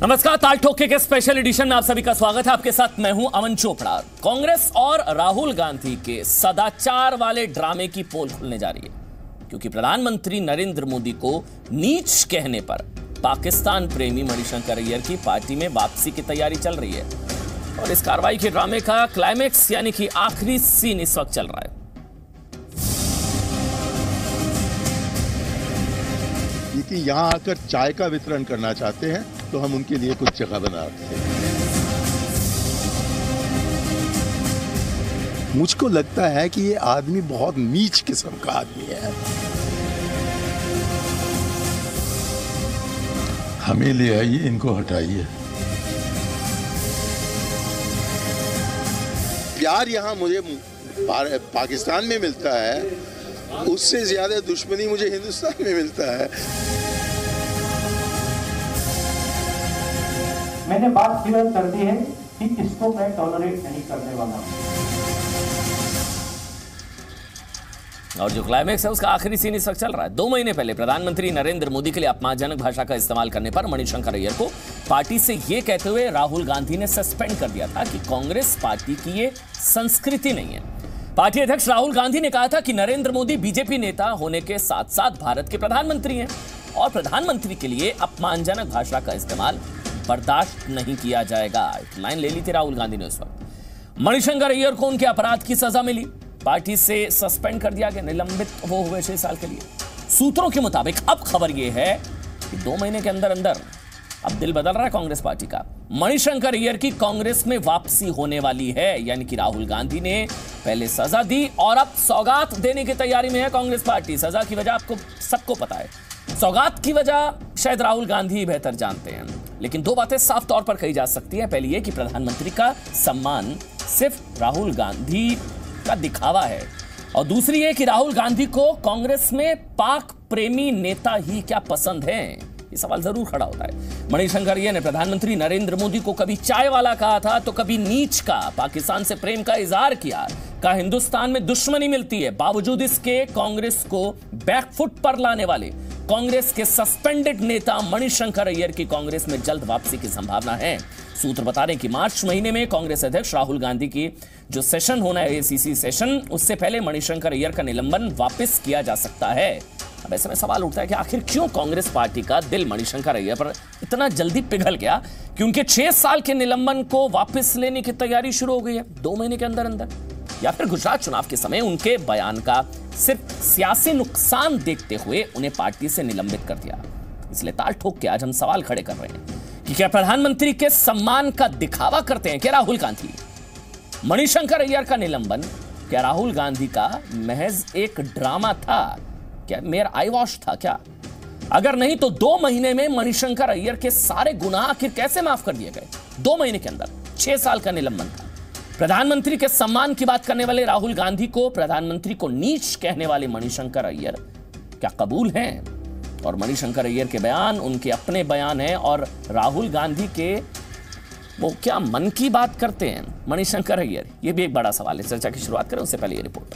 नमस्कार, ताल ठोके के स्पेशल एडिशन में आप सभी का स्वागत है। आपके साथ मैं हूं अमन चोपड़ा। कांग्रेस और राहुल गांधी के सदाचार वाले ड्रामे की पोल खुलने जा रही है, क्योंकि प्रधानमंत्री नरेंद्र मोदी को नीच कहने पर पाकिस्तान प्रेमी मणिशंकर अय्यर की पार्टी में वापसी की तैयारी चल रही है। और इस कार्रवाई के ड्रामे का क्लाइमेक्स यानी कि आखिरी सीन इस वक्त चल रहा है। कि यहाँ आकर चाय का वितरण करना चाहते हैं तो हम उनके लिए कुछ जगह बना रहे हैं। मुझको लगता है कि ये आदमी बहुत नीच किस्म का आदमी है। हमें ले आइए, इनको हटाइए। प्यार यहाँ मुझे पाकिस्तान में मिलता है, उससे ज्यादा दुश्मनी मुझे हिंदुस्तान में मिलता है। मैंने बात क्लियर कर दी है कि इसको मैं टॉलरेट नहीं करने वाला हूं। और जो क्लाइमेक्स है उसका आखिरी सीन इस वक्त चल रहा है। 2 महीने पहले प्रधानमंत्री नरेंद्र मोदी के लिए अपमानजनक भाषा का इस्तेमाल करने पर मणिशंकर अय्यर को पार्टी से यह कहते हुए राहुल गांधी ने सस्पेंड कर दिया था कि कांग्रेस पार्टी की ये संस्कृति नहीं है। पार्टी अध्यक्ष राहुल गांधी ने कहा था कि नरेंद्र मोदी बीजेपी नेता होने के साथ साथ भारत के प्रधानमंत्री हैं और प्रधानमंत्री के लिए अपमानजनक भाषा का इस्तेमाल बर्दाश्त नहीं किया जाएगा। एक लाइन ले ली थी राहुल गांधी ने उस वक्त। मणिशंकर अय्यर को उनके अपराध की सजा मिली, पार्टी से सस्पेंड कर दिया गया, निलंबित वो हुए 6 साल के लिए। सूत्रों के मुताबिक अब खबर यह है कि 2 महीने के अंदर अंदर अब दिल बदल रहा है कांग्रेस पार्टी का। मणिशंकर अय्यर की कांग्रेस में वापसी होने वाली है, यानी कि राहुल गांधी ने पहले सजा दी और अब सौगात देने की तैयारी में है कांग्रेस पार्टी। सजा की वजह आपको सबको पता है, सौगात की वजह शायद राहुल गांधी ही बेहतर जानते हैं। लेकिन 2 बातें साफ तौर पर कही जा सकती हैं। पहली ये कि प्रधानमंत्री का सम्मान सिर्फ राहुल गांधी का दिखावा है, और दूसरी ये कि राहुल गांधी को कांग्रेस में पाक प्रेमी नेता ही क्या पसंद है, ये सवाल जरूर खड़ा होता है। मणिशंकर अय्यर ने प्रधानमंत्री नरेंद्र मोदी को कभी चाय वाला कहा था तो कभी नीच का, पाकिस्तान से प्रेम का इजहार किया, कहा हिंदुस्तान में दुश्मनी मिलती है। बावजूद इसके कांग्रेस को बैकफुट पर लाने वाले कांग्रेस के सस्पेंडेड नेता मणिशंकर अय्यर की कांग्रेस में जल्द वापसी की संभावना है। सूत्र बता रहे हैं कि मार्च महीने में कांग्रेस अध्यक्ष राहुल गांधी की जो सेशन होना है, एसीसी सेशन, उससे पहले मणिशंकर अय्यर का निलंबन वापस किया जा सकता है। अब ऐसे में सवाल उठता है कि आखिर क्यों कांग्रेस पार्टी का दिल मणिशंकर अय्यर पर इतना जल्दी पिघल गया कि उनके 6 साल के निलंबन को वापस लेने की तैयारी शुरू हो गई है 2 महीने के अंदर अंदर, या फिर गुजरात चुनाव के समय उनके बयान का सिर्फ सियासी नुकसान देखते हुए उन्हें पार्टी से निलंबित कर दिया। इसलिए ताल ठोक के आज हम सवाल खड़े कर रहे हैं कि क्या प्रधानमंत्री के सम्मान का दिखावा करते हैं क्या राहुल गांधी? मणिशंकर अय्यर का निलंबन क्या राहुल गांधी का महज एक ड्रामा था? क्या मेयर आई वॉश था क्या? अगर नहीं तो 2 महीने में मणिशंकर अय्यर के सारे गुनाह आखिर कैसे माफ कर दिए गए? 2 महीने के अंदर 6 साल का निलंबन था। प्रधानमंत्री के सम्मान की बात करने वाले राहुल गांधी को प्रधानमंत्री को नीच कहने वाले मणिशंकर अय्यर क्या कबूल हैं? और मणिशंकर अय्यर के बयान उनके अपने बयान हैं और राहुल गांधी के वो क्या मन की बात करते हैं मणिशंकर अय्यर? ये भी एक बड़ा सवाल है। चर्चा की शुरुआत करें उससे पहले ये रिपोर्ट।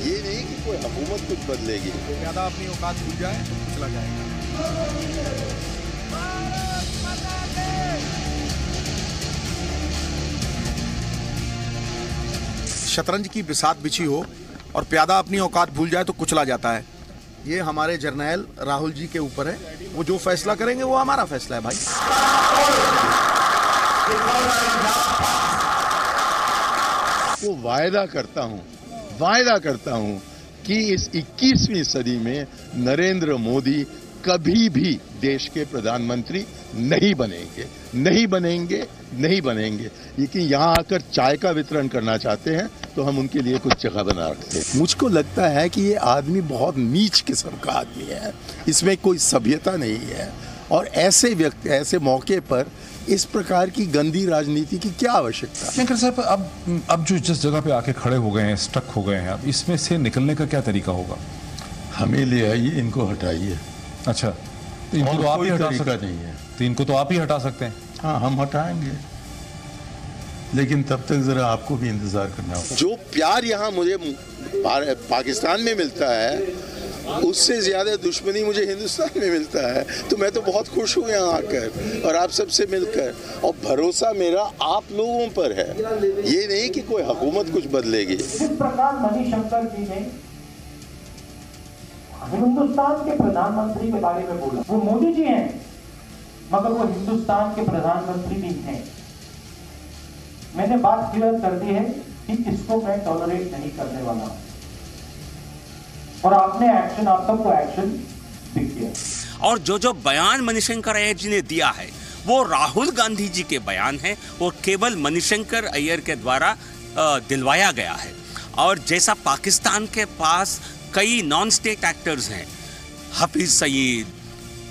ये नहीं कि कोई हुकूमत कुछ बदलेगी। ज्यादा अपनी औकात भूल जाए तो चला जाएगा। शतरंज की बिसात बिछी हो और प्यादा अपनी औकात भूल जाए तो कुचला जाता है। ये हमारे जर्नैल राहुल जी के ऊपर है, वो जो फैसला करेंगे वो हमारा फैसला है भाई। वो वायदा करता हूं कि इस 21वीं सदी में नरेंद्र मोदी कभी भी देश के प्रधानमंत्री नहीं बनेंगे। लेकिन यहाँ आकर चाय का वितरण करना चाहते हैं तो हम उनके लिए कुछ जगह बना रखते हैं। मुझको लगता है कि ये आदमी बहुत नीच किस्म का आदमी है, इसमें कोई सभ्यता नहीं है, और ऐसे मौके पर इस प्रकार की गंदी राजनीति की क्या आवश्यकता? शंकर साहब, अब जो जिस जगह पे आके खड़े हो गए हैं, स्टक हो गए हैं, अब इसमें से निकलने का क्या तरीका होगा? हमें ले आइए, इनको हटाइए। अच्छा, तो इनको तो आप ही हटा सकते हैं। तो इनको तो आप ही हटा सकते हैं। हाँ, हम हटाएंगे। लेकिन तब तक जरा आपको भी इंतजार करना होगा। जो प्यार यहाँ मुझे पाकिस्तान में मिलता है उससे ज्यादा दुश्मनी मुझे हिंदुस्तान में मिलता है, तो मैं तो बहुत खुश हूँ यहाँ आकर और आप सबसे मिलकर। और भरोसा मेरा आप लोगों पर है, ये नहीं कि कोई हुकूमत कुछ बदलेगी। इस प्रकार मणिशंकर जी ने हिंदुस्तान के प्रधानमंत्री के बारे में बोला। वो मोदी जी हैं मगर वो हिंदुस्तान के प्रधानमंत्री भी हैं। मैंने बात क्लियर कर दी है कि इसको मैं टॉलरेट नहीं करने वाला हूं और आपने एक्शन, आप सबको एक्शन दिख गया। और जो बयान मणिशंकर अय्यर जी ने दिया है वो राहुल गांधी जी के बयान है और केवल मणिशंकर अय्यर के द्वारा दिलवाया गया है। और जैसा पाकिस्तान के पास कई नॉन स्टेट एक्टर्स हैं, हफीज सईद,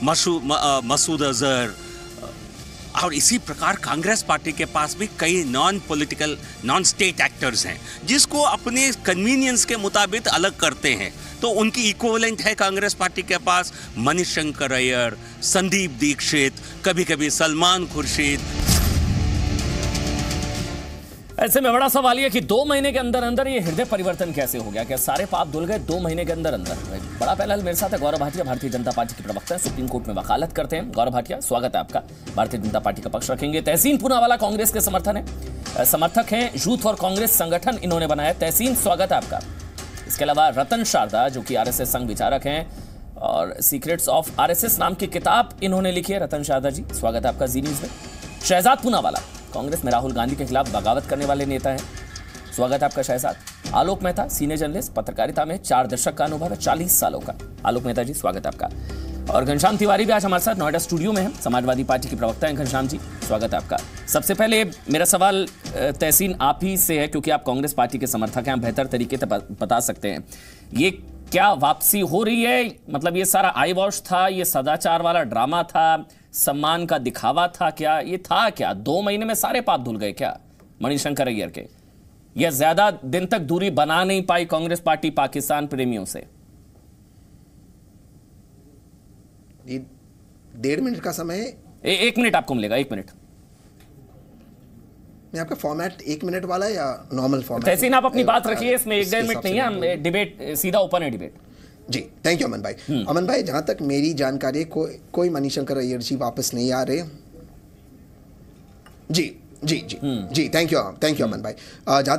मसूद अजहर, और इसी प्रकार कांग्रेस पार्टी के पास भी कई नॉन स्टेट एक्टर्स हैं जिसको अपने कन्वीनियंस के मुताबिक अलग करते हैं। तो उनकी इक्विवेलेंट है कांग्रेस पार्टी के पास मणिशंकर अय्यर, संदीप दीक्षित, कभी कभी सलमान खुर्शीद। ऐसे में बड़ा सवाल यह कि 2 महीने के अंदर अंदर ये हृदय परिवर्तन कैसे हो गया? क्या सारे पाप धुल गए 2 महीने के अंदर अंदर? बड़ा पहला मेरे साथ है गौरव भाटिया, भारतीय जनता पार्टी के प्रवक्ता हैं, सुप्रीम कोर्ट में वकालत करते हैं। गौरव भाटिया, स्वागत है आपका। भारतीय जनता पार्टी का पक्ष रखेंगे। तहसीन पूनावाला कांग्रेस के समर्थक हैं, यूथ फॉर कांग्रेस संगठन इन्होंने बनाया। तहसीन, स्वागत है आपका। इसके अलावा रतन शारदा जो कि आरएसएस संघ विचारक हैं और सीक्रेट्स ऑफ आरएसएस नाम की किताब इन्होंने लिखी है। रतन शारदा जी, स्वागत है आपका जी न्यूज़ में। शहजाद पूनावाला कांग्रेस में राहुल गांधी के खिलाफ बगावत करने वाले नेता हैं, स्वागत है आपका शहजाद। आलोक मेहता, सीनियर जर्नलिस्ट, पत्रकारिता में 4 दशक का अनुभव है, 40 सालों का। आलोक मेहता जी, स्वागत है आपका। और घनश्याम तिवारी भी आज हमारे साथ नोएडा स्टूडियो में है, समाजवादी पार्टी के प्रवक्ता हैं। घनश्याम जी, स्वागत है आपका। सबसे पहले मेरा सवाल तहसीन आप ही से है, क्योंकि आप कांग्रेस पार्टी के समर्थक हैं, आप बेहतर तरीके से बता सकते हैं ये क्या वापसी हो रही है? मतलब ये सारा आई वॉश था, ये सदाचार वाला ड्रामा था, सम्मान का दिखावा था, क्या ये था? क्या 2 महीने में सारे पाप धुल गए क्या मणिशंकर अय्यर के? या ज्यादा दिन तक दूरी बना नहीं पाई कांग्रेस पार्टी पाकिस्तान प्रेमियों से? 1.5 मिनट का समय है। 1 मिनट आपको मिलेगा, 1 मिनट। आपका फॉर्मेट 1 मिनट वाला है या नॉर्मल फॉर्मेट? तहसीन आप अपनी बात रखिए, इसमें 1.5 मिनट नहीं है, हम डिबेट सीधा ओपन है डिबेट। जी, थैंक यू अमन भाई। अमन भाई, जहां तक मेरी जानकारी कोई मणिशंकर अय्यर जी वापस नहीं आ रहे। जी जी जी जी, थैंक यू अमन भाई। जहाँ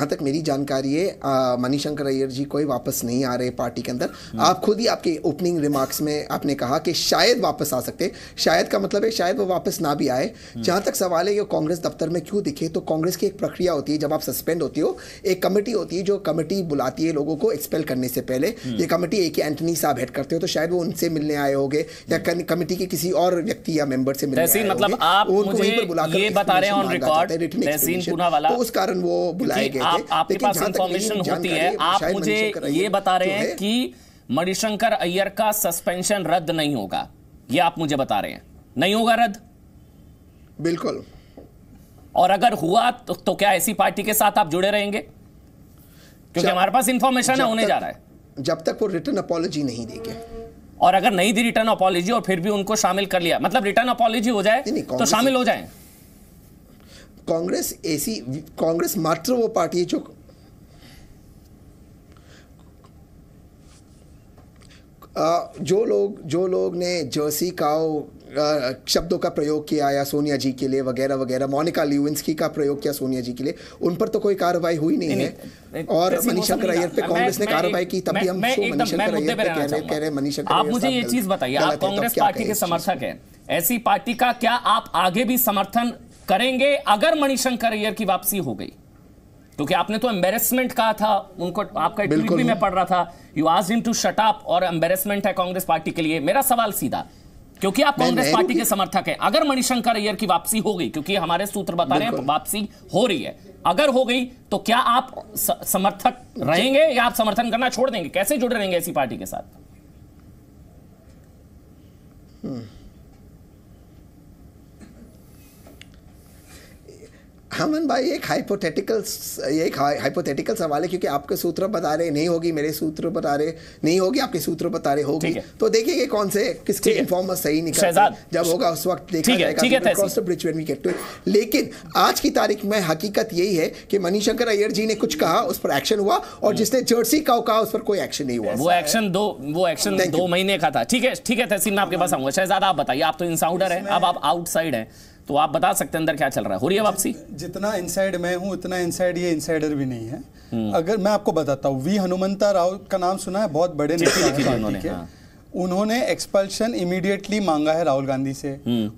तक मेरी जानकारी है मणिशंकर अय्यर जी कोई वापस नहीं आ रहे पार्टी के अंदर। आप खुद ही आपके ओपनिंग रिमार्क्स में आपने कहा कि शायद वापस आ सकते। शायद का मतलब है शायद वो वापस ना भी आए। जहाँ तक सवाल है कि कांग्रेस दफ्तर में क्यों दिखे, तो कांग्रेस की एक प्रक्रिया होती है जब आप सस्पेंड होती हो, एक कमेटी होती है जो कमेटी बुलाती है लोगों को एक्सपेल करने से पहले। ये कमेटी एक एंटनी साहब हेड करते हो, तो शायद वो उनसे मिलने आए होंगे या कमेटी के किसी और व्यक्ति या मेंबर से मिलने आए मतलब होंगे। आप उनको मुझे वहीं पर बुलाकर ये बता रहे हैं ऑन रिकॉर्ड, तहसीन पूनावाला, तो उस कारण वो बुलाए गए थे। आपके पास इंफॉर्मेशन होती है, आप मुझे ये बता रहे हैं कि मणिशंकर अय्यर का सस्पेंशन रद्द नहीं होगा, ये आप मुझे बता रहे हैं? नहीं होगा रद्द? बिल्कुल। और अगर हुआ तो क्या ऐसी पार्टी के साथ आप जुड़े रहेंगे? क्योंकि हमारे पास इंफॉर्मेशन है होने जा रहा है। जब तक वो रिटर्न अपॉलॉजी नहीं देंगे। और अगर नहीं दी रिटर्न अपॉलॉजी और फिर भी उनको शामिल कर लिया, मतलब रिटर्न अपॉलॉजी हो जाए तो शामिल हो जाए। कांग्रेस मात्र वो पार्टी है जो लोग ने जर्सी काओ शब्दों का प्रयोग किया या सोनिया जी के लिए वगैरह वगैरह, मोनिका ल्यूविंस्की का प्रयोग किया सोनिया जी के लिए, उन पर तो कोई कार्रवाई हुई नहीं है। और मणिशंकर अय्यर पे कांग्रेस ने कार्रवाई की, तभी हम मणिशंकर अय्यर पे कह रहे हैं मणिशंकर। आप मुझे ये चीज बताइए, आप कांग्रेस पार्टी के समर्थक हैं, ऐसी पार्टी का क्या आप आगे भी समर्थन करेंगे अगर मणिशंकर अय्यर की वापसी हो गई? क्योंकि आपने तो एम्बेरसमेंट कहा था उनको, आपका ट्वीट भी मैं पढ़ रहा था, you asked him to shut up, और एम्बेरसमेंट है कांग्रेस पार्टी के लिए। मेरा सवाल सीधा, क्योंकि आप कांग्रेस पार्टी के समर्थक हैं, अगर मणिशंकर अय्यर की वापसी हो गई, क्योंकि हमारे सूत्र बता रहे हैं वापसी हो रही है, अगर हो गई तो क्या आप समर्थक रहेंगे या आप समर्थन करना छोड़ देंगे? कैसे जुड़े रहेंगे ऐसी पार्टी के साथ? हमन भाई एक हाइपोथेटिकल सवाल है, क्योंकि आपके सूत्र बता रहे नहीं होगी, मेरे सूत्र बता रहे नहीं होगी, आपके सूत्र बता रहे होगी, तो देखिए कौन से किसके इन्फॉर्मर सही निकलते हैं, जब होगा उस वक्त देखा जाएगा। लेकिन आज की तारीख में हकीकत यही है कि मणिशंकर अय्यर जी ने कुछ कहा, उस पर एक्शन हुआ, और जिसने जर्सी का कहा उस पर कोई एक्शन नहीं हुआ। वो एक्शन 2 महीने का था। ठीक है तहसीन, मैं आपके पास आऊंगा। शहजाद आप बताइए, आप तो इनसाइडर हैं, अब आप आउटसाइड हैं, तो आप बता सकते हैं अंदर क्या चल रहा है। हो रही है वापसी? जितना इनसाइड मैं हूं उतना इनसाइड ये इनसाइडर भी नहीं है। अगर मैं आपको बताता हूं, वी हनुमंता राव का नाम सुना है, बहुत बड़े नेता, उन्होंने एक्सपल्शन इमीडिएटली मांगा है राहुल गांधी से।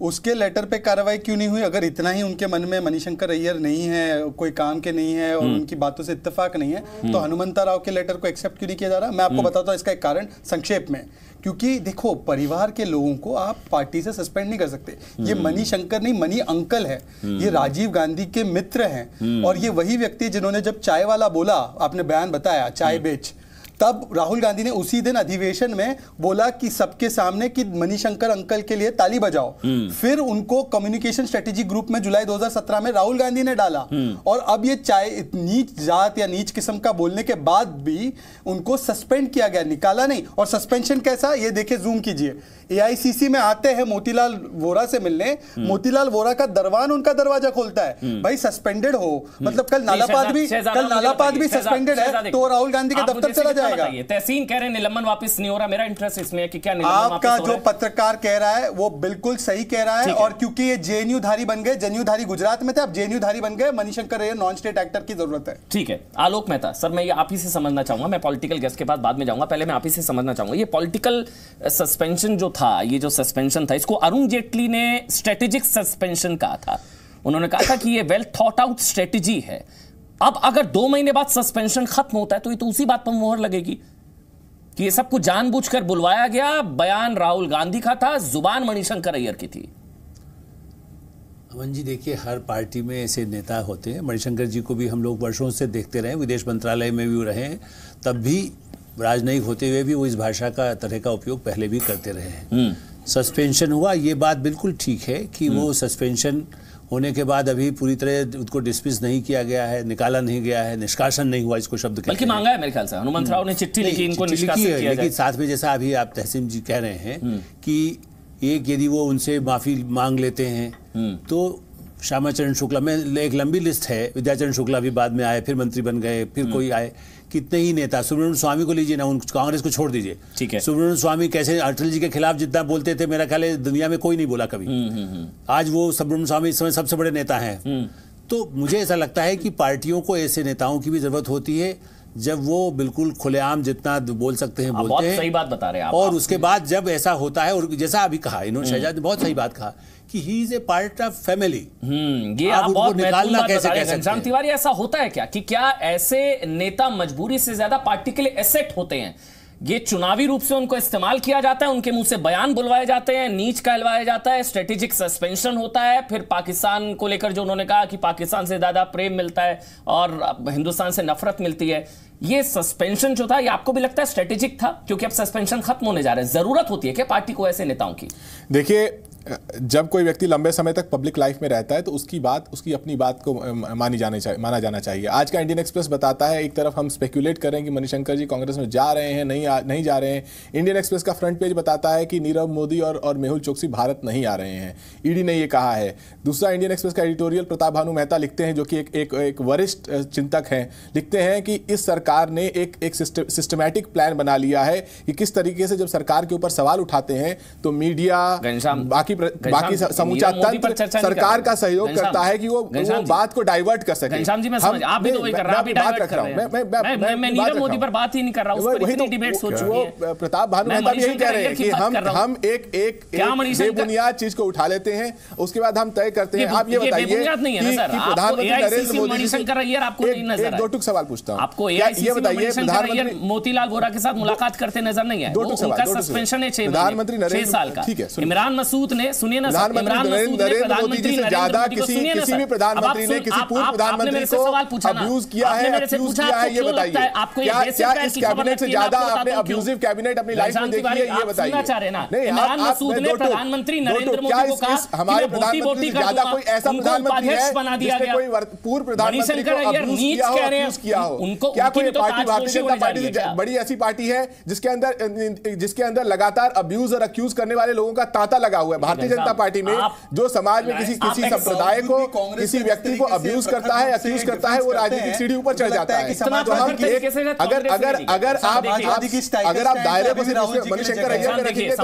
उसके लेटर पे कार्रवाई क्यों नहीं हुई? अगर इतना ही उनके मन में मणिशंकर अय्यर नहीं है, कोई काम के नहीं है और उनकी बातों से इत्तेफाक नहीं है, तो हनुमंता राव के लेटर को एक्सेप्ट क्यों नहीं किया जा रहा? मैं आपको बताता हूं इसका एक कारण संक्षेप में। क्योंकि देखो, परिवार के लोगों को आप पार्टी से सस्पेंड नहीं कर सकते। ये मणिशंकर नहीं, मणि अंकल है, ये राजीव गांधी के मित्र हैं, और ये वही व्यक्ति जिन्होंने जब चाय वाला बोला, आपने बयान बताया चाय बेच, तब राहुल गांधी ने उसी दिन अधिवेशन में बोला कि सबके सामने कि मणिशंकर अंकल के लिए ताली बजाओ। फिर उनको कम्युनिकेशन स्ट्रेटेजी ग्रुप में जुलाई 2017 में राहुल गांधी ने डाला, और अब ये चाहे नीच जात या नीच किस्म का बोलने के बाद भी उनको सस्पेंड किया गया, निकाला नहीं। और सस्पेंशन कैसा, ये देखिए, जूम कीजिए, एआईसीसी में आते हैं मोतीलाल वोरा से मिलने, मोतीलाल वोरा का दरवान उनका दरवाजा खोलता है। भाई सस्पेंड हो, मतलब कल नालापात भी सस्पेंडेड है, तो राहुल गांधी के दफ्तर चला जाएगा। तहसीन कह रहे हैं निलंबन वापस नहीं हो रहा। मेरा इंटरेस्ट इसमें है कि क्या आपका जो पत्रकार कह रहा है वो बिल्कुल सही कह रहा है, और क्योंकि ये जेएनयू धारी बन गए, जेएनयू धारी गुजरात में थे, अब जेएनयू धारी बन गए, Manishankar Iyer non state actor की जरूरत है। ठीक है, आलोक मेहता सर, मैं ये आप ही से समझना चाहूंगा, मैं पॉलिटिकल गेस्ट के पास बाद में जाऊंगा, पहले मैं आप ही से समझना चाहूंगा, ये पॉलिटिकल सस्पेंशन जो था, ये जो सस्पेंशन था, इसको अरुण जेटली ने स्ट्रेटेजिक सस्पेंशन कहा था। उन्होंने कहा था कि ये वेल थॉट आउट स्ट्रेटेजी है। अब अगर 2 महीने बाद सस्पेंशन खत्म होता है तो ये तो उसी बात पर मोहर लगेगी कि ये सब कुछ जानबूझकर बुलवाया गया, बयान राहुल गांधी का था, जुबान मणिशंकर अय्यर की थी। अमन जी, देखिए, हर पार्टी में ऐसे नेता होते हैं। मणिशंकर जी को भी हम लोग वर्षों से देखते रहे, विदेश मंत्रालय में भी रहे, तब भी राजनयिक होते हुए भी वो इस भाषा का तरह का उपयोग पहले भी करते रहे हैं। सस्पेंशन हुआ, ये बात बिल्कुल ठीक है कि वो सस्पेंशन होने के बाद अभी पूरी तरह उसको डिसमिस नहीं किया गया है, निकाला नहीं गया है, निष्कासन नहीं हुआ, इसको शब्द बल्कि मांगा है मेरे ख्याल से हनुमंत राव ने चिट्ठी लिखी, इनको निष्कासित किया जाए। लेकिन साथ में जैसा अभी आप तहसीन जी कह रहे हैं कि एक यदि वो उनसे माफी मांग लेते हैं तो श्यामाचरण शुक्ला में एक लंबी लिस्ट है, विद्याचरण शुक्ला भी बाद में आए, फिर मंत्री बन गए, फिर कोई आए, कितने ही नेता, सुब्रमण्यम स्वामी को लीजिए ना, उन कांग्रेस को छोड़ दीजिए। ठीक है, सुब्रमण्यम स्वामी कैसे अटल जी के खिलाफ जितना बोलते थे, मेरा ख्याल है दुनिया में कोई नहीं बोला कभी। आज वो सुब्रमण्यम स्वामी इस समय सबसे बड़े नेता हैं। तो मुझे ऐसा लगता है कि पार्टियों को ऐसे नेताओं की भी जरूरत होती है जब वो बिल्कुल खुलेआम जितना बोल सकते हैं बोलते हैं। सही बात बता रहे हैं आप। और उसके बाद जब ऐसा होता है, और जैसा अभी कहा इन्होंने, शहजाद ने बहुत सही बात कहा कि he is a part of family. ये आप बहुत निकालना कैसे कह सकते हैं? तिवारी, ऐसा होता है क्या कि क्या ऐसे नेता मजबूरी से ज्यादा पार्टी के लिए एसेट होते हैं? ये चुनावी रूप से उनको इस्तेमाल किया जाता है, उनके मुंह से बयान बुलवाए जाते हैं, नीच कहलवाया जाता है, स्ट्रेटेजिक सस्पेंशन होता है, फिर पाकिस्तान को लेकर जो उन्होंने कहा कि पाकिस्तान से ज्यादा प्रेम मिलता है और हिंदुस्तान से नफरत मिलती है, ये सस्पेंशन जो था, ये आपको भी लगता है स्ट्रेटेजिक था? क्योंकि अब सस्पेंशन खत्म होने जा रहे हैं, जरूरत होती है क्या पार्टी को ऐसे नेताओं की? देखिए, जब कोई व्यक्ति लंबे समय तक पब्लिक लाइफ में रहता है तो उसकी बात, उसकी अपनी बात को माना जाना चाहिए। आज का इंडियन एक्सप्रेस बताता है, एक तरफ हम स्पेकुलेट कर रहे हैं कि मणिशंकर जी कांग्रेस में जा रहे हैं, नहीं जा रहे हैं। इंडियन एक्सप्रेस का फ्रंट पेज बताता है कि नीरव मोदी और मेहुल चोकसी भारत नहीं आ रहे हैं, ईडी ने ये कहा है। दूसरा इंडियन एक्सप्रेस का एडिटोरियल प्रताप भानु मेहता लिखते हैं, जो कि एक वरिष्ठ चिंतक हैं, लिखते हैं कि इस सरकार ने एक सिस्टमैटिक प्लान बना लिया है कि किस तरीके से जब सरकार के ऊपर सवाल उठाते हैं तो मीडिया, बाकी समूचा तंत्र सरकार का सहयोग करता है कि वो बात को डाइवर्ट कर सके। घनश्याम जी, मैं समझ, आप भी तो वही कर रहे हैं, आप भी डाइवर्ट कर रहे हैं। मैं नीरव मोदी पर बात ही नहीं कर रहा, उस पर इतनी डिबेट्स हो चुकी है। प्रताप भानु मेहता भी यही कह रहे हैं कि हम एक बेबुनियाद चीज को उठा लेते हैं, उसके बाद हम तय करते हैं। आप ये बताइए कि प्रधानमंत्री नरेंद्र मोदी जी, एक दो टूक सवाल पूछता हूं, आपको ये बताइए, प्रधानमंत्री मोतीलाल वोरा के साथ मुलाकात करते नजर नहीं है? उनका सस्पेंशन है 6 साल का। इमरान मसूद सुनिए ना इमरान मसूद ने प्रधानमंत्री ज्यादा किसी भी प्रधानमंत्री ने किसी पूर्व प्रधानमंत्री को अब्यूज किया है, एक्सक्यूज किया है, ये बताइए। क्या इस कैबिनेट से ज्यादा आपने अब्यूजिव कैबिनेट अपनी लाइफ में देखी है, ये बताइए। इमरान मसूद ने प्रधानमंत्री नरेंद्र मोदी को कहा हमारे प्रधानमंत्री से ज्यादा कोई ऐसा प्रधानमंत्री है जिसने कोई पूर्व प्रधानमंत्री को अब्यूज किया हो? क्या कोई पार्टी भारतीय जनता पार्टी से बड़ी ऐसी पार्टी है जिसके अंदर लगातार अब्यूज और अक्यूज करने वाले लोगों का तांता लगा हुआ है? भारतीय जनता पार्टी में जो समाज में किसी संप्रदाय को, किसी व्यक्ति को अब्यूज करता है, अक्यूज करता है, वो राजनीतिक सीढ़ी ऊपर चढ़ जाता है। तो हम अगर आप दायरे को मणिशंकर अय्यर में रखेंगे,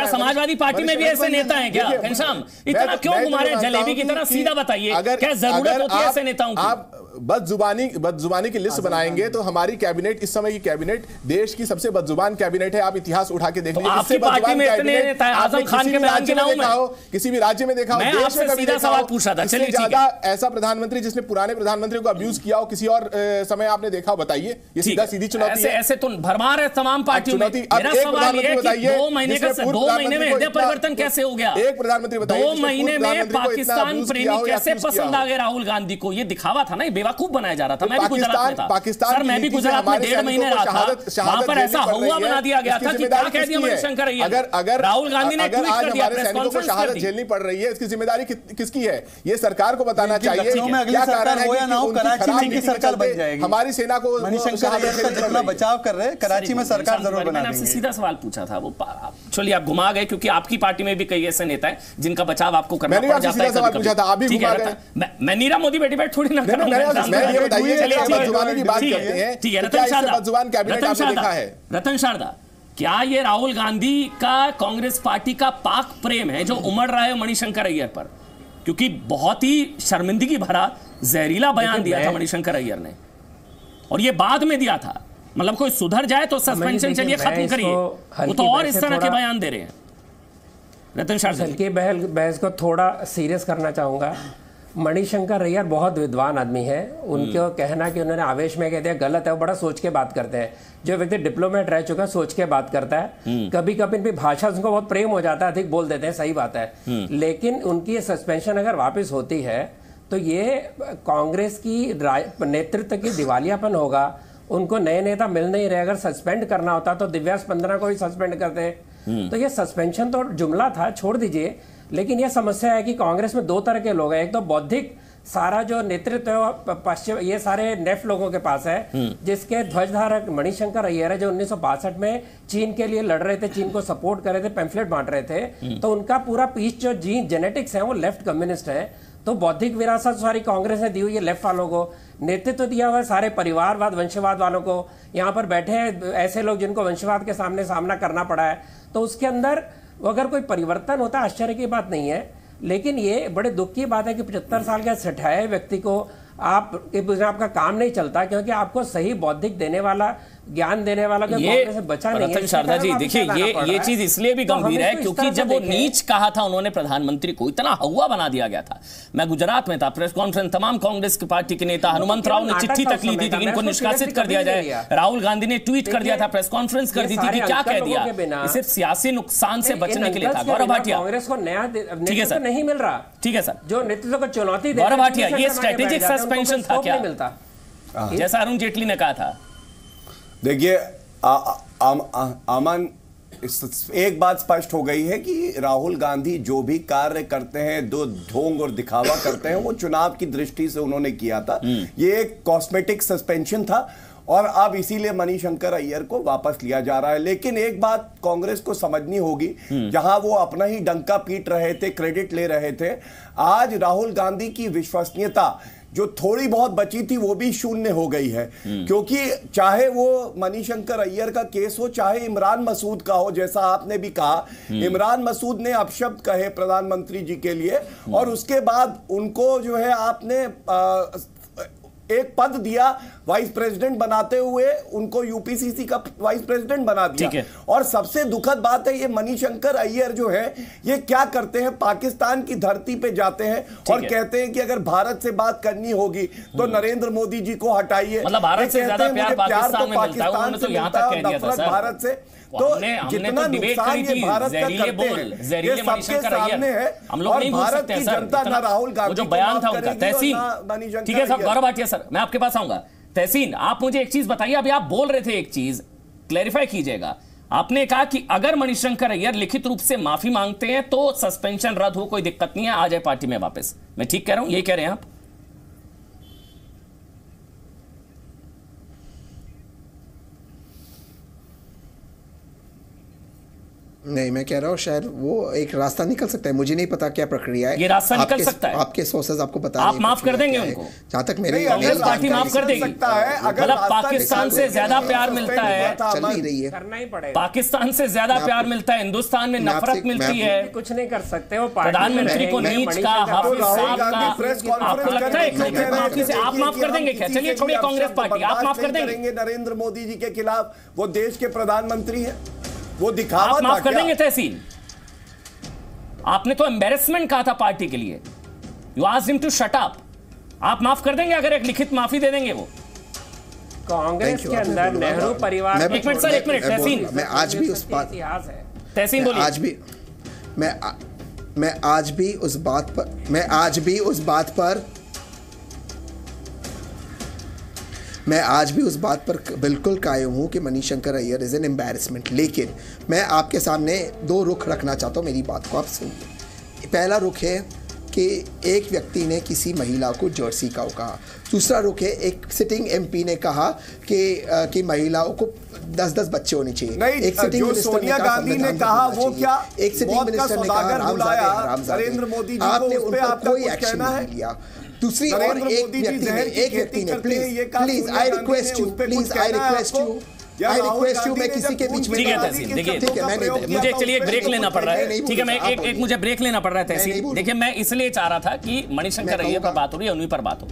समाजवादी पार्टी में भी ऐसे नेता हैं क्या? घनश्याम, इतना क्यों घुमा रहे हैं जलेबी की तरह? सीधा बताइए, क्या जरूरत होती है ऐसे नेताओं की? आप बदजुबानी की लिस्ट बनाएंगे तो हमारी कैबिनेट, इस समय की कैबिनेट देश की सबसे बदजुबान कैबिनेट है। आप इतिहास उठा के देख लीजिए। आपकी पार्टी में इतने नेता हैं, आजम खान के बयान के नाम में किसी भी राज्य में देखा हो, मैं आपसे सीधा सवाल पूछ रहा था। चलिए ज्यादा ऐसा प्रधानमंत्री जिसने पुराने प्रधानमंत्री को अब्यूज किया हो किसी और समय आपने देखा हो, बताइए। ये सीधी चुनौती है। ऐसे तो भरमार है तमाम पार्टियों में। मेरा सवाल ये है कि 2 महीने में हृदय परिवर्तन कैसे हो गया? एक प्रधानमंत्री बताइए 2 महीने में पाकिस्तान प्रेमी कैसे पसंद आ गए राहुल गांधी को? ये दिखावा था ना, ये बेवकूफ बनाया जा रहा था। मैं भी गुजरात में था सर, मैं भी गुजरात में 1.5 महीने रहा था। वहां पर ऐसा हुआ बना दिया गया था कि क्या कह दिया मणिशंकर अय्यर। राहुल गांधी ने ट्वीट कर दिया, प्रेस कॉन्फ्रेंस शहादत झेलनी पड़ रही है, इसकी जिम्मेदारी किसकी है? ये सरकार को बताना चाहिए। क्या कारण है कि सरकार बन जाएगी? हमारी सेना को जितना बचाव कर रहे हैं, कराची में सरकार जरूर बना देंगे। सीधा सवाल पूछा था वो, चलिए आप घुमा गए, क्योंकि आपकी पार्टी में भी कई ऐसे नेता हैं जिनका बचाव आपको करना पड़ जाता है। मैं नीरा मोदी बेटी बैठ थोड़ी ना रतन शारदा, क्या ये राहुल गांधी का कांग्रेस पार्टी का पाक प्रेम है जो उमड़ रहा है मणिशंकर अय्यर पर? क्योंकि बहुत ही शर्मिंदगी भरा जहरीला बयान दिया था मणिशंकर अय्यर ने, और ये बाद में दिया था। मतलब कोई सुधर जाए तो सस्पेंशन चलिए खत्म करिए, वो तो और इस तरह के बयान दे रहे हैं। रतन शारदा, हल्की बहस को थोड़ा सीरियस करना चाहूंगा। मणिशंकर अय्यर बहुत विद्वान आदमी है। उनको कहना कि उन्होंने आवेश में कह दिया गलत है। वो बड़ा सोच के बात करते हैं। जो व्यक्ति डिप्लोमेट रह चुका है सोच के बात करता है। कभी कभी इनकी भाषा उनको बहुत प्रेम हो जाता है, अधिक बोल देते हैं, सही बात है। लेकिन उनकी सस्पेंशन अगर वापस होती है तो ये कांग्रेस की नेतृत्व की दिवालियापन होगा। उनको नए नेता मिल नहीं रहे। अगर सस्पेंड करना होता तो दिव्या स्पंदना को ही सस्पेंड करते। तो ये सस्पेंशन तो जुमला था, छोड़ दीजिए। लेकिन यह समस्या है कि कांग्रेस में 2 तरह के लोग हैं। एक तो बौद्धिक सारा जो नेतृत्व है पश्चिम, ये सारे नेफ्ट लोगों के पास है, जिसके ध्वजधारक मणिशंकर अय्यर है, जो 1962 में चीन के लिए लड़ रहे थे, चीन को सपोर्ट कर रहे थे, पैम्फलेट बांट रहे थे। तो उनका पूरा पीस जो जेनेटिक्स है वो लेफ्ट कम्युनिस्ट है। तो बौद्धिक विरासत सारी कांग्रेस ने दी हुई है लेफ्ट वालों को, नेतृत्व दिया हुआ है सारे परिवारवाद वंशवाद वालों को। यहाँ पर बैठे हैं ऐसे लोग जिनको वंशवाद के सामना करना पड़ा है। तो उसके अंदर अगर कोई परिवर्तन होता है आश्चर्य की बात नहीं है। लेकिन ये बड़े दुख की बात है कि 75 साल के सठाए व्यक्ति को आपका काम नहीं चलता, क्योंकि आपको सही बौद्धिक देने वाला, ज्ञान देने वाला कांग्रेस से बचा नहीं है। रतन शारदा जी देखिए, ये चीज इसलिए भी गंभीर है क्योंकि जब वो नीच कहा था उन्होंने प्रधानमंत्री को, इतना हवा बना दिया गया था। मैं गुजरात में था, प्रेस कॉन्फ्रेंस, तमाम कांग्रेस की पार्टी के नेता, हनुमंत राव ने चिट्ठी तक ली थी कि इनको निष्कासित कर दिया जाए। राहुल गांधी ने ट्वीट कर दिया था, प्रेस कॉन्फ्रेंस कर दी थी कि क्या कह दिया, सिर्फ सियासी नुकसान से बचने के लिए था। गौरव भाटिया, कांग्रेस को नया नेतृत्व नहीं मिल रहा। ठीक है सर, जो नेतृत्व को चुनौती दे, गौरव भाटिया, ये स्ट्रेटेजिक सस्पेंशन था क्या, जैसा अरुण जेटली ने कहा था? देखिए अमन, एक बात स्पष्ट हो गई है कि राहुल गांधी जो भी कार्य करते हैं, दो ढोंग और दिखावा करते हैं, वो चुनाव की दृष्टि से उन्होंने किया था। ये एक कॉस्मेटिक सस्पेंशन था और अब इसीलिए मणिशंकर अय्यर को वापस लिया जा रहा है। लेकिन एक बात कांग्रेस को समझनी होगी, जहां वो अपना ही डंका पीट रहे थे, क्रेडिट ले रहे थे, आज राहुल गांधी की विश्वसनीयता जो थोड़ी बहुत बची थी वो भी शून्य हो गई है। क्योंकि चाहे वो मणिशंकर अय्यर का केस हो, चाहे इमरान मसूद का हो, जैसा आपने भी कहा, इमरान मसूद ने अपशब्द कहे प्रधानमंत्री जी के लिए और उसके बाद उनको जो है आपने एक पद दिया, वाइस प्रेसिडेंट बनाते हुए उनको यूपीसीसी का वाइस प्रेसिडेंट बना दिया। और सबसे दुखद बात है, ये मणिशंकर अय्यर जो है ये क्या करते हैं, पाकिस्तान की धरती पे जाते हैं और कहते हैं कि अगर भारत से बात करनी होगी तो नरेंद्र मोदी जी को हटाइए। मतलब भारत से ज्यादा प्यार पाकिस्तान में मिलता है, उन्होंने तो यहां तक कह दिया था सर। भारत से तो जितना नुकसान ये भारत का करते हैं ये सबके सामने है। हम लोग नहीं बोल सकते हैं सर, जनता ना राहुल गांधी जो बयान था उनका। तहसीन, ठीक है सर, गौरव भाटिया सर, मैं आपके पास आऊंगा। तहसीन, आप मुझे एक चीज बताइए, अभी आप बोल रहे थे एक चीज, क्लैरिफाई कीजिएगा। आपने कहा कि अगर मणिशंकर अय्यर लिखित रूप से माफी मांगते हैं तो सस्पेंशन रद्द हो, कोई दिक्कत नहीं है, आ जाए पार्टी में वापस। मैं ठीक कह रहा हूं, यही कह रहे हैं आप? नहीं, मैं कह रहा हूँ शायद वो एक रास्ता निकल सकता है, मुझे नहीं पता क्या प्रक्रिया है। ये रास्ता निकल सकता है, आपके सोर्सेज आपको बता, आप माफ कर देंगे उनको? जहां तक मेरे कांग्रेस पार्टी माफ कर देगी? मतलब पाकिस्तान से ज्यादा प्यार मिलता है, चल नहीं रही है, करना ही पड़ेगा। पाकिस्तान से ज्यादा प्यार मिलता है, हिंदुस्तान में नफरत मिलती है, कुछ नहीं कर सकते वो। प्रधानमंत्री को नीच का, हाफिज साहब का, आपको लगता है माफी से आप माफ कर देंगे क्या? चलिए छोड़िए कांग्रेस पार्टी, आप माफ कर देंगे? नरेंद्र मोदी जी के खिलाफ, वो देश के प्रधानमंत्री है, वो दिखावा आप माफ कर देंगे? तहसीन, आपने तो एम्बैरेसमेंट कहा था पार्टी के लिए, you asked him to shut up. आप माफ कर देंगे अगर एक लिखित माफी दे देंगे वो? कांग्रेस के अंदर नेहरू परिवार, एक मिनट सर, एक मिनट तहसीन, मैं आज भी उस बात, इतिहास है तहसीन बोलिए। आज भी मैं आज भी उस बात पर बिल्कुल कायम हूं कि Manishankar Iyer is an embarrassment. लेकिन मैं आपके सामने दो रुख रखना चाहता हूं, मेरी बात को आप सुनिए। पहला रुख है कि एक व्यक्ति ने किसी महिला को जर्सी काऊ कहा। दूसरा रुख है, एक सिटिंग एमपी ने कहा कि महिलाओं को 10-10 बच्चे होने चाहिए। एक सिटिंग मिनिस्टर सोनिया गांधी ने कहा वो क्या, एक सिटिंग मिनिस्टर ने कहा नरेंद्र मोदी जी आपने को, उस पर कोई एक्शन नहीं लिया। दूसरी और एक व्यक्ति ने प्लीज आई रिक्वेस्ट यू, मैं किसी के बीच में, ठीक है तहसीन, देखिए मुझे चलिए एक ब्रेक लेना पड़ रहा है, ठीक है, मैं एक मुझे ब्रेक लेना पड़ रहा है तहसीन। देखिए मैं इसलिए चाह रहा था कि मणिशंकर अय्यर पर बात हो रही है, उन्हीं पर बात हो,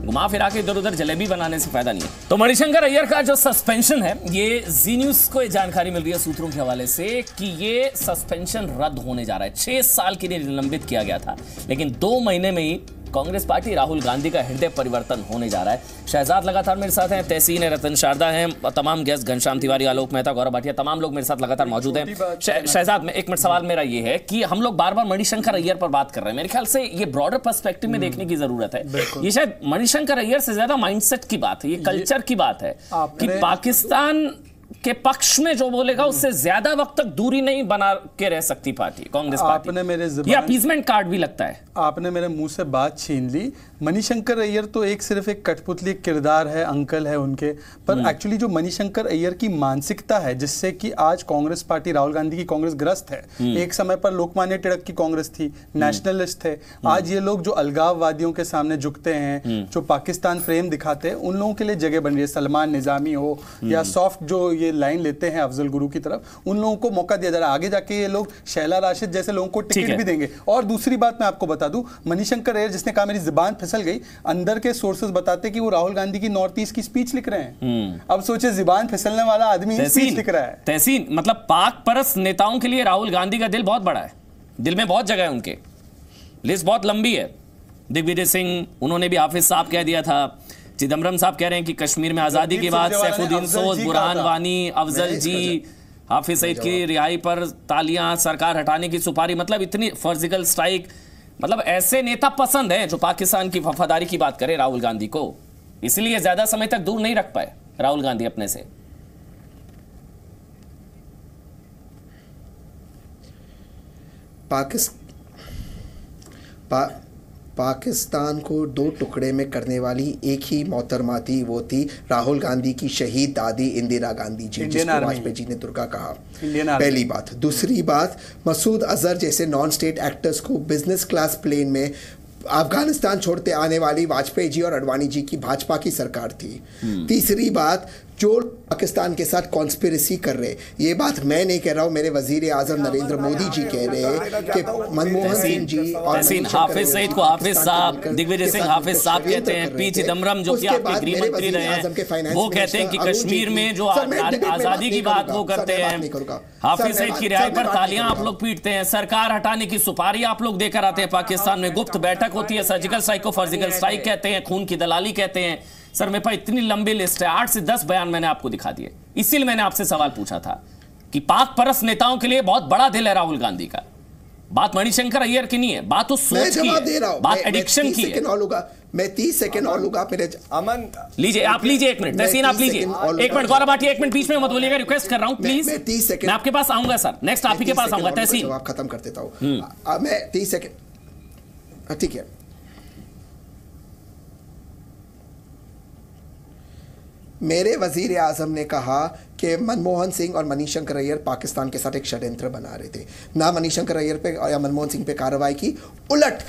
घुमा फिरा के इधर उधर जलेबी बनाने से फायदा नहीं है। तो मणिशंकर अय्यर का जो सस्पेंशन है, ये जी न्यूज को जानकारी मिल रही है सूत्रों के हवाले से कि ये सस्पेंशन रद्द होने जा रहा है। 6 साल के लिए निलंबित किया गया था, लेकिन 2 महीने में ही कांग्रेस पार्टी राहुल गांधी का हृदय परिवर्तन होने जा रहा है। शहजाद लगातार मेरे साथ हैं, तहसीन है, रतन शारदा हैं, तमाम गेस्ट घनश्याम तिवारी, आलोक मेहता, गौरव भाटिया, तमाम लोग मेरे साथ लगातार मौजूद हैं। शहजाद, में एक मिनट सवाल मेरा ये है कि हम लोग बार बार मणिशंकर अय्यर पर बात कर रहे हैं, मेरे ख्याल से ये ब्रॉडर पर्सपेक्टिव में देखने की जरूरत है। ये शायद मणिशंकर अय्यर से ज्यादा माइंडसेट की बात है, ये कल्चर की बात है कि पाकिस्तान के पक्ष में जो बोलेगा उससे ज्यादा वक्त तक दूरी नहीं बना के रह सकती पार्टी, कांग्रेस पार्टी। आपने मेरे ये अपीजमेंट कार्ड भी लगता है, आपने मेरे मुंह से बात छीन ली। मणिशंकर अय्यर तो सिर्फ एक कठपुतली किरदार है, अंकल है उनके, पर एक्चुअली जो मणिशंकर अय्यर की मानसिकता है, जिससे कि आज कांग्रेस पार्टी, राहुल गांधी की कांग्रेस ग्रस्त है। एक समय पर लोकमान्य तिलक की कांग्रेस थी, नेशनलिस्ट थे। आज ये लोग जो अलगाववादियों के सामने झुकते हैं, जो पाकिस्तान प्रेम दिखाते हैं, उन लोगों के लिए जगह बन रही है। सलमान निजामी हो या सॉफ्ट जो ये लाइन लेते हैं अफजल गुरु की तरफ, उन लोगों को मौका दिया जा रहा है। आगे जाके ये लोग शैला राशिद जैसे लोगों को टिकट भी देंगे। और दूसरी बात मैं आपको बता दूं, मणिशंकर अय्यर जिसने कहा मेरी जुबान फिसल गई, अंदर के सोर्सेज बताते कि वो राहुल गांधी की नॉर्थ ईस्ट की स्पीच लिख रहे हैं। अब सोचे जुबान फिसलने वाला आदमी स्पीच लिख रहा है। तहसीन, मतलब पाक परस्त नेताओं के लिए राहुल गांधी का दिल बहुत बड़ा है, दिल में बहुत जगह है उनके, लिस्ट बहुत लंबी है। दिग्विजय सिंह, उन्होंने भी हाफिज साहब कह दिया था। चिदम्बरम साहब कह रहे हैं कि कश्मीर में आजादी के बाद सैफुद्दीन सोज, बुरहान वानी, अफजल जी, हाफिज सईद की रिहाई पर तालियां, सरकार हटाने की सुपारी, मतलब इतनी सर्जिकल स्ट्राइक, मतलब ऐसे नेता पसंद हैं जो पाकिस्तान की वफादारी की बात करें राहुल गांधी को। इसलिए ज्यादा समय तक दूर नहीं रख पाए राहुल गांधी अपने से। पाकिस्तान को 2 टुकड़े में करने वाली एक ही मोहतरमा थी, वो थी राहुल गांधी की शहीद दादी इंदिरा गांधी जी, जिसको वाजपेयी जी ने दुर्गा कहा। पहली बात। दूसरी बात, मसूद अजहर जैसे नॉन स्टेट एक्टर्स को बिजनेस क्लास प्लेन में अफगानिस्तान छोड़ते आने वाली वाजपेयी जी और अडवाणी जी की भाजपा की सरकार थी। तीसरी बात, जो पाकिस्तान के साथ कॉन्स्पिरेसी कर रहे, ये बात मैं नहीं कह रहा हूं, मेरे वजीर आजम नरेंद्र मोदी जी कह रहे हैं कि मनमोहन सिंह जी और हाफिज सईद को हाफिज साहब, दिग्विजय सिंह हाफिज साहब कहते हैं, पी चिदम्बरम जो कि आपके गृह मंत्री रहे हैं, वो कहते हैं कि कश्मीर में जो आजादी की बात वो करते हैं, हाफिज सईद की रिहाई पर तालियां आप लोग पीटते हैं, सरकार हटाने की सुपारी आप लोग देकर आते हैं, पाकिस्तान में गुप्त बैठक होती है, सर्जिकल स्ट्राइक को फर्जिकल स्ट्राइक कहते हैं, खून की दलाली कहते हैं। सर मेरे पास इतनी लंबी लिस्ट है, 8 से 10 बयान मैंने आपको दिखा दिए। इसीलिए मैंने आपसे सवाल पूछा था कि पाक परस्त नेताओं के लिए बहुत बड़ा दिल है राहुल गांधी का। बात मणिशंकर अय्यर की नहीं है, बात उस सोच की है, बात एडिक्शन की है। मैं 30 सेकंड और लूंगा। मेरे अमन लीजिए, आप लीजिए 1 मिनट, तहसीन आप लीजिए 1 मिनट। गौरव भाटिया 1 मिनट बीच में मत बोलिएगा, रिक्वेस्ट कर रहा हूं प्लीज। मैं 30 सेकंड, मैं आपके पास आऊंगा सर, नेक्स्ट आप ही के पास आऊंगा। तहसीन आप खत्म कर देता हूं। मैं 30 सेकंड, ठीक है। मेरे वजीर आजम ने कहा कि मनमोहन सिंह और मनीशंकर अय्यर पाकिस्तान के साथ एक षड्यंत्र बना रहे थे। ना मनीशंकर अय्यर पे या मनमोहन सिंह पे कार्रवाई की, उलट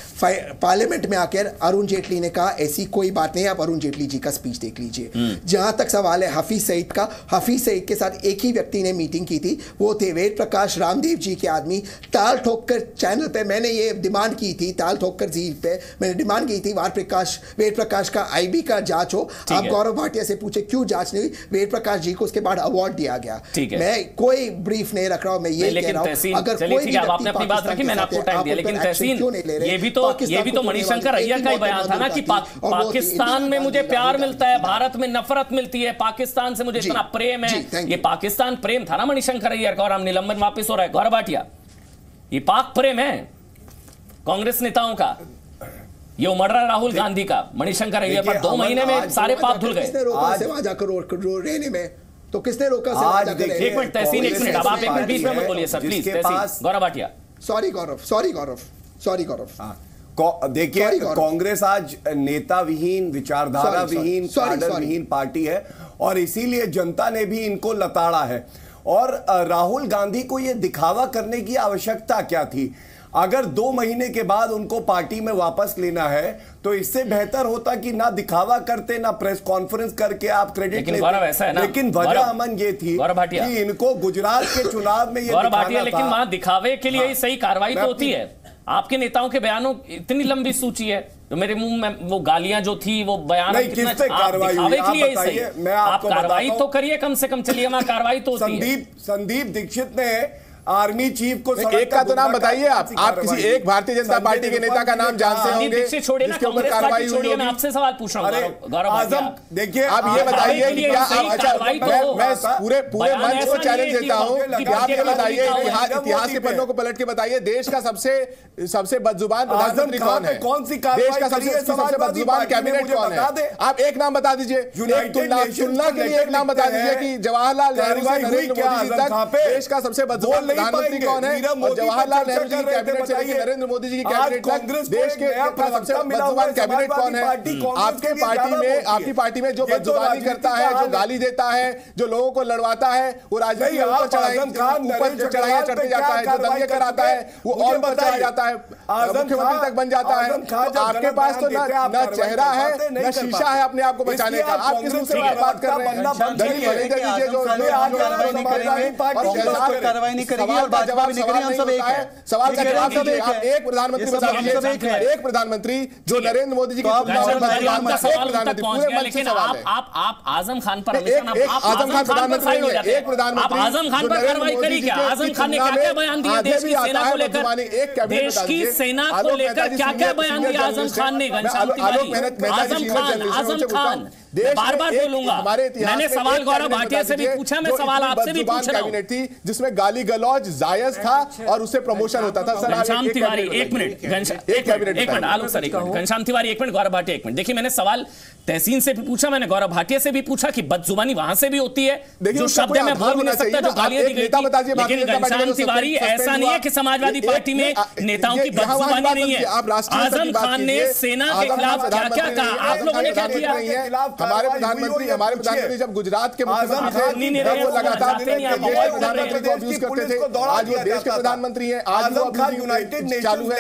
पार्लियामेंट में आकर अरुण जेटली ने कहा ऐसी कोई बात नहीं। आप अरुण जेटली जी का स्पीच देख लीजिए। जहां तक सवाल है हफीज सईद का, हफीज सईद के साथ एक ही व्यक्ति ने मीटिंग की थी, वो थे वेद प्रकाश रामदेव जी के आदमी। ताल ठोकर चैनल पे मैंने ये डिमांड की थी, ताल ठोकर जी पे मैंने डिमांड की थी वेद प्रकाश का आईबी का जांच हो। आप गौरव भाटिया से पूछे क्यों जांच नहीं हुई, वेद प्रकाश जी को उसके बाद अवार्ड दिया गया। मैं कोई ब्रीफ नहीं रख रहा हूं, मैं ये कह रहा हूं अगर कोई भी आपने अपनी बात रखी, मैंने आपको टाइम दिया, लेकिन तहसीन ये भी तो मणिशंकर अय्यर का ही बयान था ना कि पाकिस्तान में मुझे प्यार मिलता है, भारत में नफरत मिलती है, पाकिस्तान से मुझे इतना प्रेम है। ये पाकिस्तान प्रेम था ना मणिशंकर अय्यर का, और हम निलंबन वापस हो रहा है। गौरव भाटिया, ये पाक प्रेम है कांग्रेस नेताओं का, ये उमड़ रहा राहुल गांधी का मणिशंकर अय्यर पर। 2 महीने में सारे पाप धुल गए। रहने में तो किसने रोका? एक मिनट तहसीन, 1 मिनट, अब आप 1 मिनट बीच में मत बोलिए sir please. Gaurav Bhatia, sorry Gaurav. देखिए, कांग्रेस आज नेता विहीन, विचारधारा विहीन, कैडर विहीन पार्टी है और इसीलिए जनता ने भी इनको लताड़ा है। और राहुल गांधी को यह दिखावा करने की आवश्यकता क्या थी? अगर 2 महीने के बाद उनको पार्टी में वापस लेना है तो इससे बेहतर होता कि ना दिखावा करते, ना प्रेस कॉन्फ्रेंस करके आप क्रेडिट लेते। लेकिन वजह अमन ये थी कि इनको गुजरात के चुनाव में ये दिखाना था। लेकिन वहां दिखावे के लिए ही सही कार्रवाई तो होती है। आपके नेताओं के बयानों इतनी लंबी सूची है, तो मेरे मुंह में वो गालियां जो थी, वो बयान दिखावे के लिए ही सही। आप कार्रवाई तो करिए कम से कम। चलिए वहां कार्रवाई तो होती है। संदीप दीक्षित ने आर्मी चीफ को एक का तो नाम बताइए। आप किसी एक भारतीय जनता पार्टी के नेता का नाम जानते होंगे जिसके ऊपर कार्रवाई हुई? मैं आपसे सवाल पूछ रहा हूं गौरव भाटिया। देखिए, आप ये बताइए कि क्या मैं पूरे मंच को चैलेंज देता हूं कि आप ये बताइए, इतिहास के पन्नों को पलट के बताइए, देश का सबसे बदजुबान प्रधानमंत्री कौन है? कौन सी देश का सबसे बदजुबान कैबिनेट कौन है? आप एक नाम बता दीजिए, तुलना के लिए एक नाम बता दीजिए कि जवाहरलाल नेहरू से नरेंद्र मोदी जी तक देश का सबसे बदजुबान प्रधानमंत्री कौन है? और जवाहरलाल नेहरू जी की कैबिनेट से लेकर नरेंद्र मोदी जी की कैबिनेट तक देश के सबसे बदजुबान कैबिनेट कौन है? आपकी पार्टी में जो बदजुबानी करता है, जो गाली देता है, जो लोगों को लड़वाता है, वो राजनीति ऊपर चढ़ाइयां चढ़ते जाता है, जो दंगे कराता है वो और ऊपर चढ़ा जाता है, मुख्यमंत्री तक बन जाता है। तो आपके पास तो ना चेहरा है, न शीशा है अपने आप को बचाने का। आप किस रूप से बात कर रहे हैं? दलील दीजिए जो कार्रवाई नहीं करेगी और भाजपा भी नहीं करेगी। हम सब एक है। सवाल का जवाब दीजिए। आप एक प्रधानमंत्री बता दीजिए, एक प्रधानमंत्री जो नरेंद्र मोदी जी की तुलना में प्रधानमंत्री पूरे मंच से सवाल है। आप आजम खान पर आजम खान प्रधानमंत्री नहीं है, एक प्रधानमंत्री। आजम खान पर कार्रवाई करी क्या? आजम खान ने क्या बयान दिया देश की सेना को लेकर? देश की सेना को लेकर क्या बयान दिया आजम खान ने? घनश्याम तिवारी, आजम खान बार बार बोलूंगा। मैंने सवाल गौरव भाटिया से भी पूछा, मैं सवाल आपसे भी पूछ रहा हूं। थी जिसमें गाली गलौज जायज था और उससे प्रमोशन होता था। सर घनश्याम तिवारी, एक मिनट आलोक sir, Ghanshyam Tiwari 1 minute, Gaurav Bhatia 1 minute. देखिए, मैंने सवाल तहसीन से भी पूछा, मैंने गौरव भाटिया से भी पूछा कि बदजुबानी वहां से भी होती है, जो शब्द मैं बोल नहीं सकता, जो गालियां दी गई थी। लेकिन घनश्याम तिवारी, ऐसा नहीं है कि समाजवादी पार्टी में नेताओं की बदजुबानी नहीं है। आजम खान ने सेना के खिलाफ क्या क्या कहा? आप लोगों ने क्या किया? हमारे प्रधानमंत्री जब गुजरात के मुख्यमंत्री थे, वो लगातार प्रधानमंत्री को अब्यूज करते थे। आज वो देश के प्रधानमंत्री हैं, आज वो यूनाइटेड चालू है।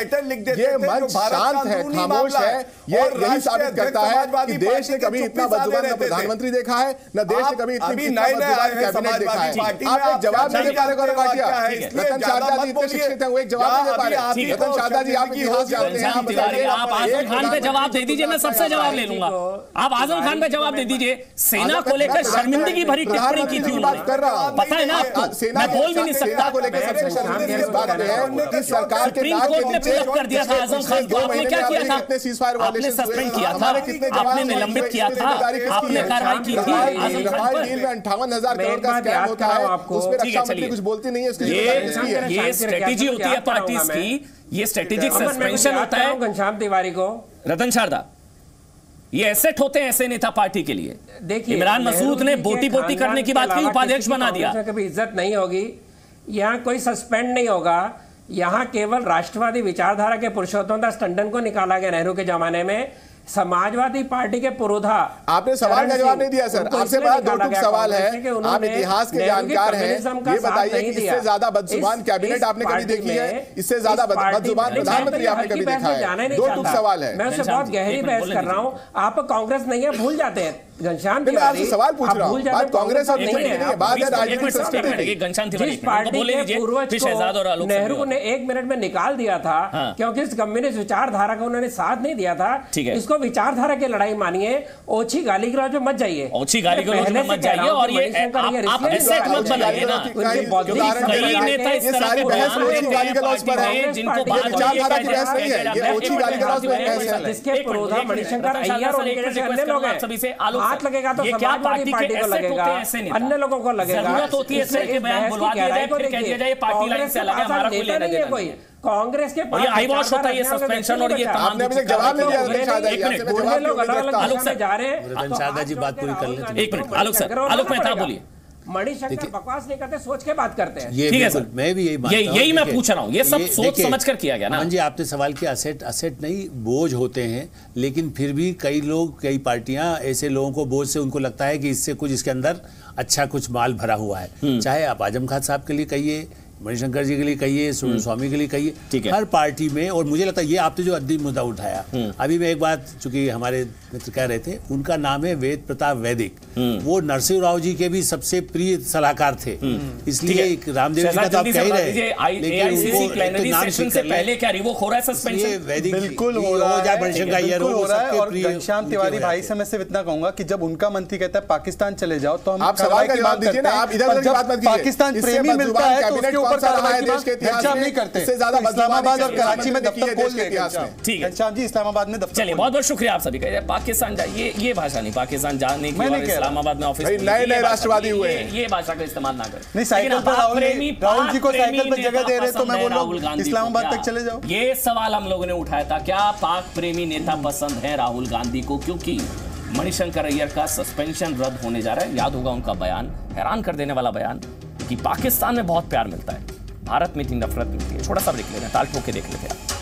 ये मंच शांत है, खामोश है। ये यही साबित करता है कि देश ने कभी इतना बदजुबान न प्रधानमंत्री देखा है, न देश ने कभी इतनी बदजुबान कैबिनेट देखा है। आप एक जवाब नहीं दे पा रहे गौरव भाटिया। रतन शारदा जी इतने शिक्षित हैं, वो एक जवाब नहीं दे पा रहे। रतन शारदा जी, आप इतिहास जानते हैं, आप आजम खान पे जवाब दे दीजिए, मैं सबसे जवाब ले लूंगा। आप आजम खान पे जवाब दे दीजिए। सेना को लेकर शर्मिंदगी भरी टिप्पणी की थी उन्होंने, पता है ना आपको? मैं बोल भी नहीं सकता। सुप्रीम कोर्ट ने पुल कर दिया था आजम खान को, आपने क्या किया था? आपने सस्पेंड किया था, आपने निलंबित किया था, आपने कार्रवाई की थी आजम खान पर। 58,000 करोड़ का स्कैम होता है, उसमें रक्षा मंत्री कुछ बोलती नहीं है। ये स्ट्रेटेजी होती है पार्टीज की, ये स्ट्रेटेजिक सस्पेंशन होता है। घनश्याम तिवारी को, रतन शारदा, ये एसेट होते हैं ऐसे नेता पार्टी के लिए। देखिए, इमरान मसूद ने बोटी बोटी करने की बात की, उपाध्यक्ष बना दिया। कभी इज्जत नहीं होगी, यहाँ कोई सस्पेंड नहीं होगा, यहाँ केवल राष्ट्रवादी विचारधारा के पुरुषोत्तम दास टंडन को निकाला गया नेहरू के जमाने में। समाजवादी पार्टी के पुरोधा, आपने सवाल का जवाब नहीं दिया सर। आपसे बड़ा दो टूक सवाल है, आप इतिहास के जानकार हैं, ये बताइए कि इससे ज्यादा बदजुबान कैबिनेट आपने कभी देखी है? इससे ज्यादा बदजुबान प्रधानमंत्री आपने कभी देखा है? दो टूक सवाल है। मैं उससे बहुत गहरी बहस कर रहा हूँ। आप कांग्रेस नहीं है, भूल जाते हैं घनश्याम तिवारी, सवाल पूछ रहा हूँ, बात कांग्रेस और नहीं है, बात है राजनीतिक सिस्टम की। जिस पार्टी के पूर्वज को नेहरू ने 1 मिनट में निकाल दिया था क्योंकि इस कम्युनिस्ट विचारधारा का उन्होंने साथ नहीं दिया था, इसको विचारधारा की लड़ाई मानिए। ओछी गाली गलौज में मत जाइए, ओछी गाली गलौज में मत जाइए, और ये आप एसेट मत बनाइए ना। कई नेता इस तरह के बयान देते हैं जिनको विचारधारा की बहस नहीं है, ये ओछी गाली गलौज में बहस है। जिसके पुरोधा मणिशंकर अय्यर और उनके जैसे अन्य लोग हैं, हाथ लगेगा तो समाजवादी पार्टी को लगेगा, अन्य लोगों को लगेगा। जरूरत होती है सर के बयान बुलवा दिया जाए, फिर कह दिया जाए पार्टी लाइन से अलग है, हमारा कोई लेना देना नहीं है। कांग्रेस के पास आई वॉश होता है, ये सस्पेंशन और ये आपने अभी तक जवाब नहीं दिया। लोग अलग-अलग से जा रहे हैं। शारदा जी बात पूरी कर लें। एक मिनट आलोक सर, आलोक मेहता बोलिए। मणिशंकर बकवास नहीं करते, सोच के बात करते हैं। ठीक है सर, मैं भी यही मैं पूछ रहा हूँ, ये सब सोच समझ कर किया गया ना। जी, आपने सवाल किया, असेट नहीं बोझ होते हैं, लेकिन फिर भी कई लोग, कई पार्टियां ऐसे लोगों को बोझ से उनको लगता है कि इससे कुछ इसके अंदर अच्छा कुछ माल भरा हुआ है। चाहे आप आजम खान साहब के लिए कहिए, मणिशंकर जी के लिए कहिए, स्वामी के लिए कहिए, हर पार्टी में। और मुझे लगता है ये आपने जो अद्भुत मुद्दा उठाया, अभी मैं एक बात, चूंकि हमारे मित्र कह रहे थे, उनका नाम है वेद प्रताप वैदिक, वो नरसिंह राव जी के भी सबसे प्रिय सलाहकार थे, इसलिए रामदेव जी का तो आप कह रहे हैं, लेकिन पहले क्या रिवोक हो रहा है सस्पेंशन? वैदिक बिल्कुल हो रहा है, मणिशंकर अय्यर हो रहा है। और घनश्याम तिवारी भाई से मैं सिर्फ इतना कहूंगा कि जब उनका मंत्री कहता है पाकिस्तान चले जाओ, तो हम आप सवाल का जवाब दीजिए ना, आप इधर की बात मत कीजिए। पाकिस्तान प्रेमी मिलता है तो उसके ऊपर कार्रवाई की बात नहीं करते। इस्लामाबाद और कराची में दफ्तर खोल लेंगे। ठीक है घनश्याम जी, इस्लामाबाद में दफ्तर। चलिए, बहुत बहुत शुक्रिया आप सभी का। पाकिस्तान ये भाषा नहीं, पाकिस्तान जाने की और इस्लामाबाद में ऑफिस नए राष्ट्रवादी हुए, ये भाषा का इस्तेमाल ना करें। नहीं, साइकिल पर राहुल जी को साइकिल पर जगह दे रहे, तो मैं बोल रहा हूं इस्लामाबाद तक चले जाओ। ये सवाल हम लोगों ने उठाया था, क्या पाक प्रेमी नेता पसंद है राहुल गांधी को? क्योंकि मणिशंकर अय्यर का सस्पेंशन रद्द होने जा रहा है। याद होगा उनका बयान, हैरान कर देने वाला बयान, कि पाकिस्तान में बहुत प्यार मिलता है, भारत में इतनी नफरत मिलती है। छोटा सा ब्रेक ले रहे हैं, ताल ठोक के देख लेते हैं।